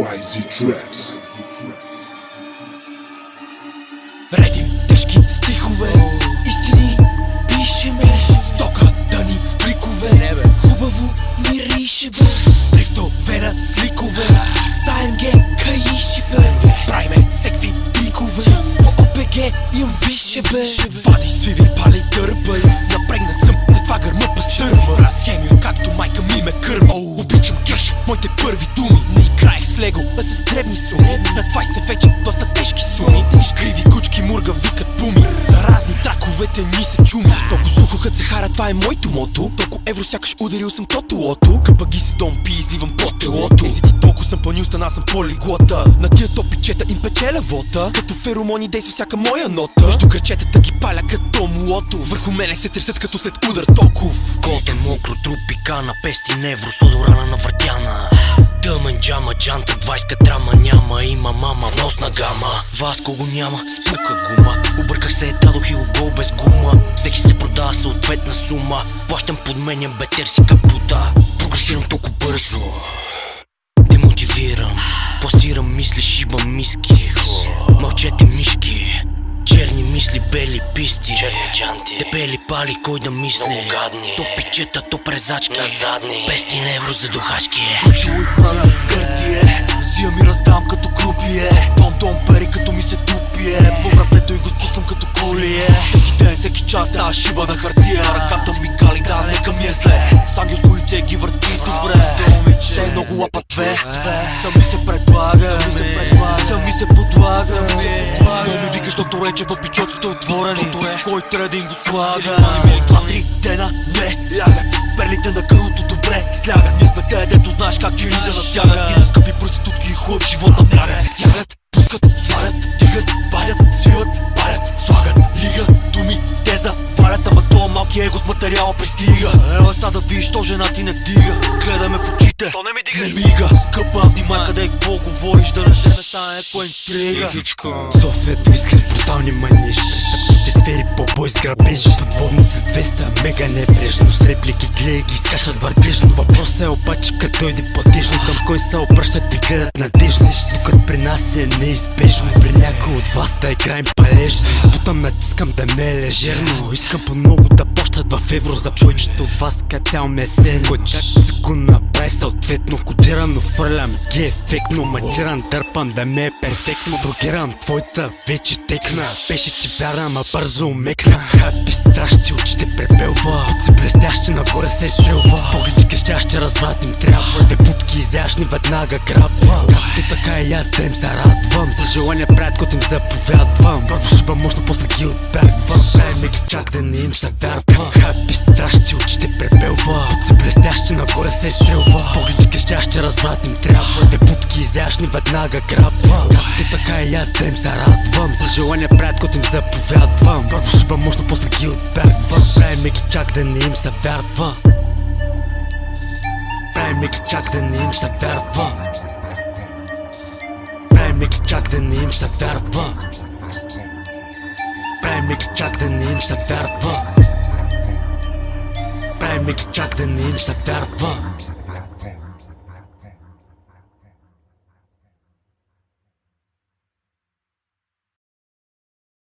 YZ Tracks. Редим тежки стихове, истини пишеме, стока да ни в пликове, хубаво мирише бе, дрифтове на сликове, САМГ каиши бе, правиме всекви трикове, по ОПГ имам више бе, вади свиви пали дърбай, напрегнат съм, затова гърма пастърва, разхемил както майка ми ме кърма. Обичам кеш, моите първи думи, не играех с лего, а с дребни суми, на 20 вече доста тежки суми, криви кучки мурга викат пуми, за разни траковете ни се чуми. Толко сухо хът се хара, това е моето мото, толко евро сякаш ударил съм тоталото, къпаги си дом пи, изливам по телото, ези ти толко съм планил, стана съм полиглота, на тия топичета им печеля вота, като феромони действа всяка моя нота, между кръчетата ги паля като мулото, върху мене се тресат като след удар токов. Кота мокро трупика на 500 евро с одорана на въртяна. Тъмен джама, джанта, 20 драма няма, има мама, вносна гама. Васко го няма, спука гума. Обърках се, дадох и гол без гума. Всеки се продава съответна сума. Плащам, подменям, бетер си капута. Прогресирам толкова бързо, демотивирам, пласирам мисли, шибам миски. Мълчете мишки, черни мисли, бели писти, черни джанти, дебели пали, кой да мисли. Много гадни, то пичета, то презачки, на задни, 500 евро за духашки. Ключово и прана гъртие, взимам и раздам като крупие, том пари като ми се тупие, по вратето и го спускам като колие. Всеки ден, всеки час, да шиба на хартия, ръката ми кали, да нека ми е зле, с ангелско лице ги върти добре, все много лапа две, сами се предлага, сами се подлага, но ми викаш, доктор рече, в пичоците отворени, кой трябва да им го слага. 2-3 дена не лягат, перлите на каруто добре слягат. Ние сме те, дето знаеш как ги риза натягат, и на скъпи проститутки и хубав живот намрягат. Стягат, пускат, свалят, дигат, вадят, свиват, парят, слагат, лига, думи, те завалят, ама тоя малки его с материала пристига. Ела са да виж, то жена ти не дига, гледаме в очите, то не ми дига, не мига. Скъпа, внимай къде и какво говориш, да не се не стане някаква интрига. София до искри брутални маниш, престъпните сфери по-бой с грабежи, подводници с 200 мега небрежно, с реплики гледай ги изкачат въртежно. Въпросът е обаче като дойде платежно, към кой се обръщат и гледат надежно. Звукът при нас е неизбежно, при някой от вас да играем палежно. Бутам натискам да не е лежерно, искам по-много да плащат в евро за повечето от вас, ка цял месен. Кой как се го направи съответно, кодирано фърлям ги ефектно, мачиран дърпам да ме е перфектно. Прогирам твоята вече текна, беше ти вярвам, а бързо умекна. Хапи страшти, очите пребелва, пуци блестящи нагоре се стрелва, с погледи крещящи разврат им трябва, две будки изящни веднага грабвам. Както така и аз да им се радвам, за желание правят, като им заповядвам. Първо шиба мощно, после ги отбягвам, правиме ги чак да не им се вярва. Хапи страшти, очите пребелва, пуци блестящи нагоре се стрелва, с погледи крещящи разврат им трябва, две будки изящни веднага грабвам. Както така и аз да им се радвам, за желание правят, като им заповядвам. Първо шиба мощно, после ги отбягвам, правиме ги чак да не им се вярва. Правиме ги чак да не им се вярва. Правиме ги чак да не им се вярва. Правиме ги чак да не им се вярва. Правиме ги чак да не им се вярва.